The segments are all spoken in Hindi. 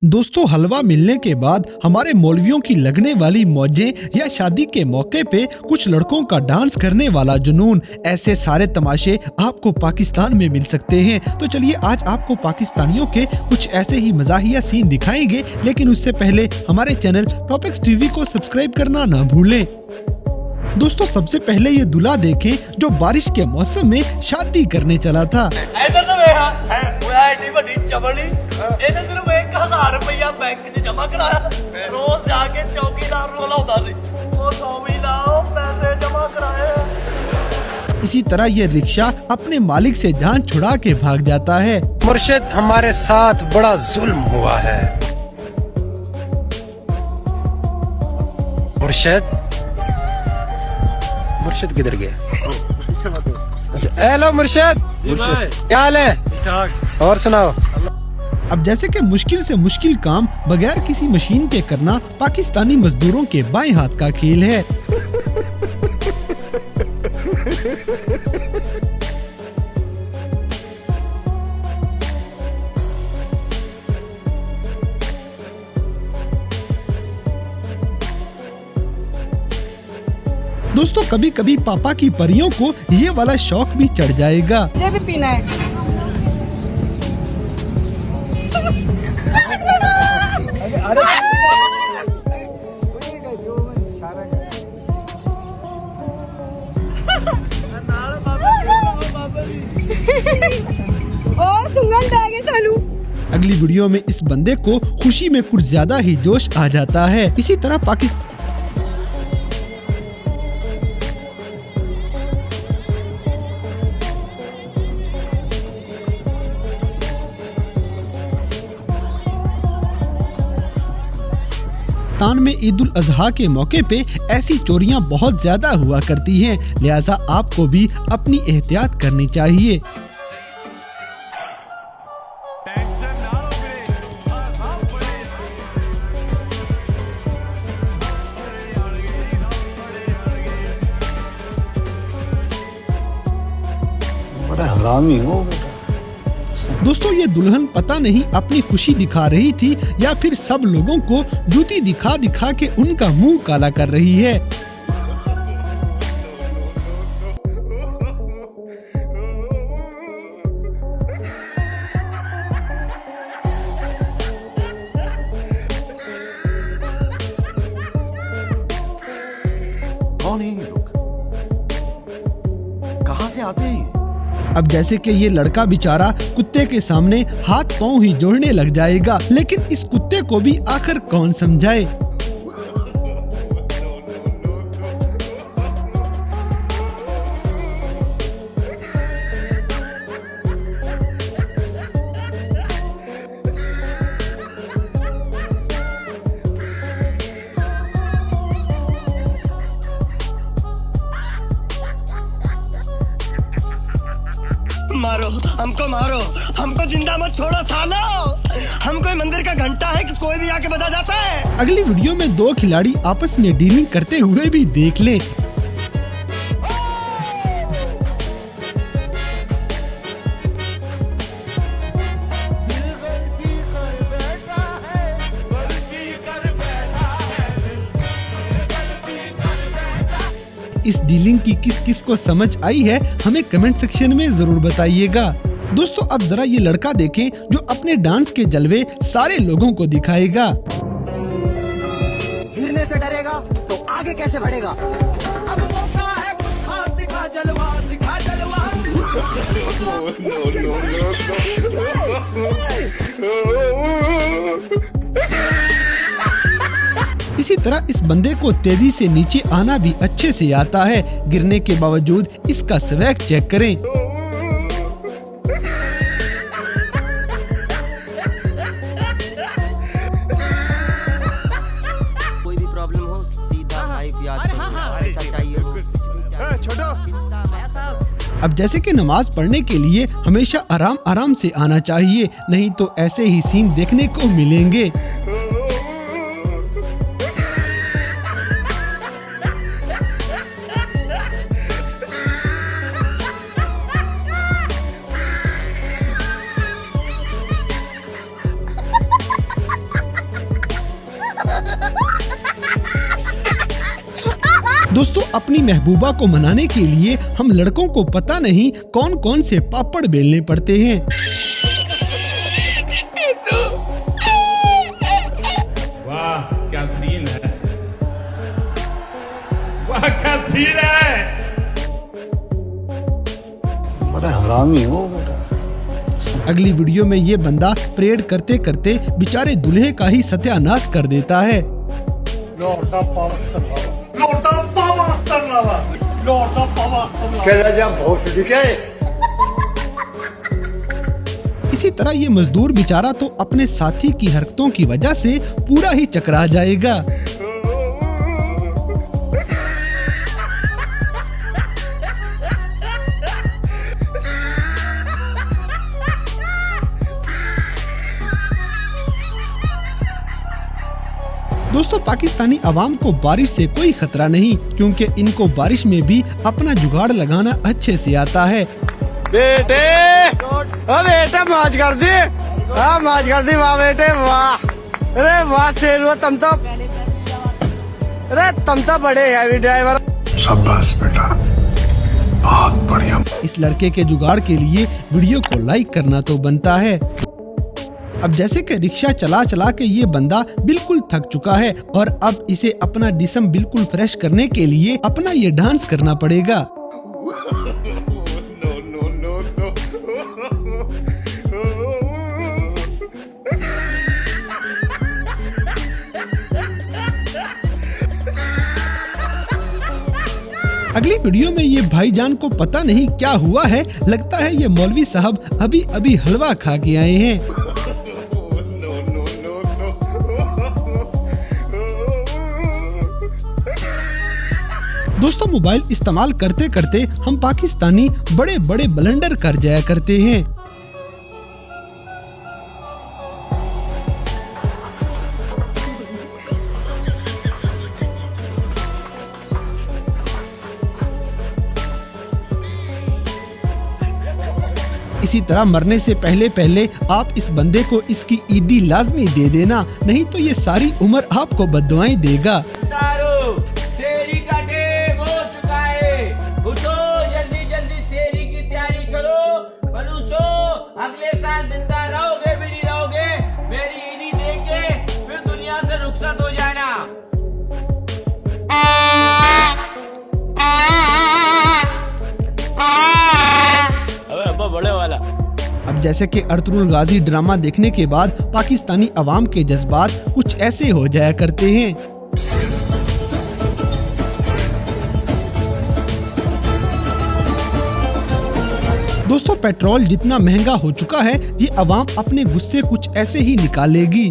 दोस्तों, हलवा मिलने के बाद हमारे मौलवियों की लगने वाली मौजें या शादी के मौके पे कुछ लड़कों का डांस करने वाला जुनून, ऐसे सारे तमाशे आपको पाकिस्तान में मिल सकते हैं। तो चलिए आज आपको पाकिस्तानियों के कुछ ऐसे ही मज़ाहिया सीन दिखाएंगे, लेकिन उससे पहले हमारे चैनल टॉपिक्स टीवी को सब्सक्राइब करना ना भूलें। दोस्तों, सबसे पहले ये दूल्हा देखें जो बारिश के मौसम में शादी करने चला था। ਇਹਨੇ ਸਿਰਫ 1000 ਰੁਪਇਆ ਬੈਂਕ 'ਚ ਜਮਾ ਕਰਾਇਆ, ਰੋਜ਼ ਜਾ ਕੇ ਚੌਕੀਦਾਰ ਨੂੰ ਲਾਉਂਦਾ ਸੀ, ਉਹ 100 ਵੀ ਲਾਓ ਪੈਸੇ ਜਮਾ कराए। इसी तरह ये रिक्शा अपने मालिक से जान छुड़ा के भाग जाता है। मुर्शिद, हमारे साथ बड़ा जुल्म हुआ है। मुर्शिद मुर्शिद किधर गया? हेलो मुर्शिद, क्या हाल है? और सुनाओ। अब जैसे कि मुश्किल से मुश्किल काम बगैर किसी मशीन के करना पाकिस्तानी मजदूरों के बाएं हाथ का खेल है। दोस्तों, कभी कभी पापा की परियों को ये वाला शौक भी चढ़ जाएगा। मुझे भी पीना है। अगली वीडियो में इस बंदे को खुशी में कुछ ज्यादा ही जोश आ जाता है। इसी तरह पाकिस्तान में ईद उल अजहा के मौके पे ऐसी चोरियां बहुत ज्यादा हुआ करती हैं, लिहाजा आपको भी अपनी एहतियात करनी चाहिए। बड़ा हरामी हो बेटा। दोस्तों, ये दुल्हन पता नहीं अपनी खुशी दिखा रही थी या फिर सब लोगों को जूती दिखा दिखा के उनका मुंह काला कर रही है। कौन है ये लोग? कहाँ से आते हैं? अब जैसे कि ये लड़का बेचारा कुत्ते के सामने हाथ पांव ही जोड़ने लग जाएगा, लेकिन इस कुत्ते को भी आखिर कौन समझाए। मारो, हमको जिंदा मत छोड़ो सालो। हम कोई मंदिर का घंटा है कि कोई भी आके बजा जाता है। अगली वीडियो में दो खिलाड़ी आपस में डीलिंग करते हुए भी देख लें। इस डीलिंग की किस किस को समझ आई है, हमें कमेंट सेक्शन में जरूर बताइएगा। दोस्तों, अब जरा ये लड़का देखें जो अपने डांस के जलवे सारे लोगों को दिखाएगा। गिरने से डरेगा तो आगे कैसे बढ़ेगा? अब मौका है कुछ खास, दिखा जलवा, दिखा जलवा। इसी तरह इस बंदे को तेजी से नीचे आना भी अच्छे से आता है। गिरने के बावजूद इसका स्वैग चेक करें। कोई भी प्रॉब्लम हो सीधा भाई को याद करो, ऐसा चाहिए छोटो। अब जैसे कि नमाज पढ़ने के लिए हमेशा आराम आराम से आना चाहिए, नहीं तो ऐसे ही सीन देखने को मिलेंगे। दोस्तों अपनी महबूबा को मनाने के लिए हम लड़कों को पता नहीं कौन कौन से पापड़ बेलने पड़ते हैं। वाह क्या सीन है, वाह क्या सीन है। बड़ा हरामी हो बेटा। अगली वीडियो में ये बंदा परेड करते करते बेचारे दूल्हे का ही सत्यानाश कर देता है। ਲੋਟਾ ਪਾਵਾ ਤਰਨਾਵਾ कहला जा बहुत दिखे। इसी तरह ये मजदूर बेचारा तो अपने साथी की हरकतों की वजह से पूरा ही चकरा जाएगा। दोस्तों पाकिस्तानी अवाम को बारिश से कोई खतरा नहीं, क्योंकि इनको बारिश में भी अपना जुगाड़ लगाना अच्छे से आता है। बेटे बेटा मौज कर दी, मौज कर दी, वाह बेटे वाह। अरे वाह शेर तुम तो, अरे तुम तो बड़े हैवी ड्राइवर। शाबाश बेटा, बहुत बढ़िया। इस लड़के के जुगाड़ के लिए वीडियो को लाइक करना तो बनता है। अब जैसे कि रिक्शा चला चला के ये बंदा बिल्कुल थक चुका है और अब इसे अपना जिस्म बिल्कुल फ्रेश करने के लिए अपना ये डांस करना पड़ेगा। अगली वीडियो में ये भाईजान को पता नहीं क्या हुआ है, लगता है ये मौलवी साहब अभी अभी हलवा खा के आए हैं। दोस्तों मोबाइल इस्तेमाल करते करते हम पाकिस्तानी बड़े बड़े ब्लंडर कर जाया करते हैं। इसी तरह मरने से पहले पहले आप इस बंदे को इसकी ईदी लाजमी दे देना, नहीं तो ये सारी उम्र आपको बद्दुआएं देगा। अगले साल जिंदा रहोगे भी नहीं रहोगे, मेरी ईदी देके फिर दुनिया से रुखसत हो जाना। अबे अब्बा बड़े वाला। अब जैसे कि अर्तुगरुल गाजी ड्रामा देखने के बाद पाकिस्तानी अवाम के जज्बात कुछ ऐसे हो जाया करते हैं। दोस्तों पेट्रोल जितना महंगा हो चुका है, ये अवाम अपने गुस्से कुछ ऐसे ही निकालेगी।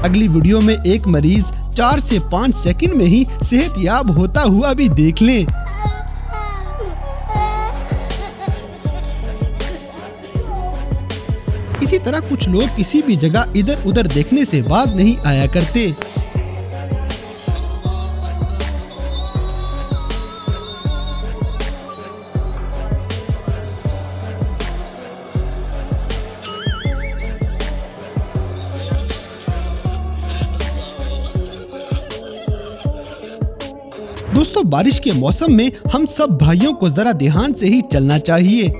अगली वीडियो में एक मरीज 4 से 5 सेकंड में ही सेहतयाब होता हुआ भी देख लें। इसी तरह कुछ लोग किसी भी जगह इधर उधर देखने से बाज नहीं आया करते। दोस्तों बारिश के मौसम में हम सब भाइयों को जरा ध्यान से ही चलना चाहिए।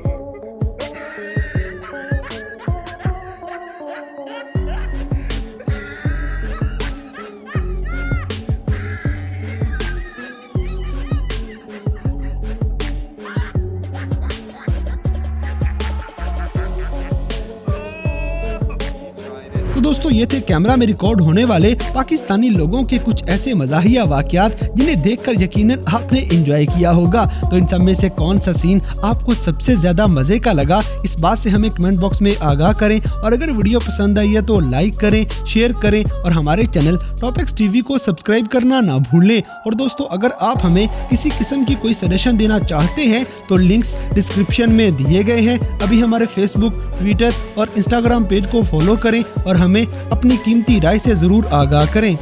तो दोस्तों ये थे कैमरा में रिकॉर्ड होने वाले पाकिस्तानी लोगों के कुछ ऐसे मज़ाहिया वाक़यात जिन्हें देखकर यकीनन आपने एंजॉय किया होगा। तो इन सब में से कौन सा सीन आपको सबसे ज़्यादा मज़े का लगा, इस बात से हमें कमेंट बॉक्स में आगाह करें। और अगर वीडियो पसंद आई है तो लाइक करें, शेयर करें और हमारे चैनल टॉपिक्स टीवी को सब्सक्राइब करना ना भूलें। और दोस्तों अगर आप हमें किसी किस्म की कोई सजेशन देना चाहते हैं तो लिंक्स डिस्क्रिप्शन में दिए गए हैं। अभी हमारे फेसबुक, ट्विटर और इंस्टाग्राम पेज को फॉलो करें और हमें अपनी कीमती राय से ज़रूर आगाह करें।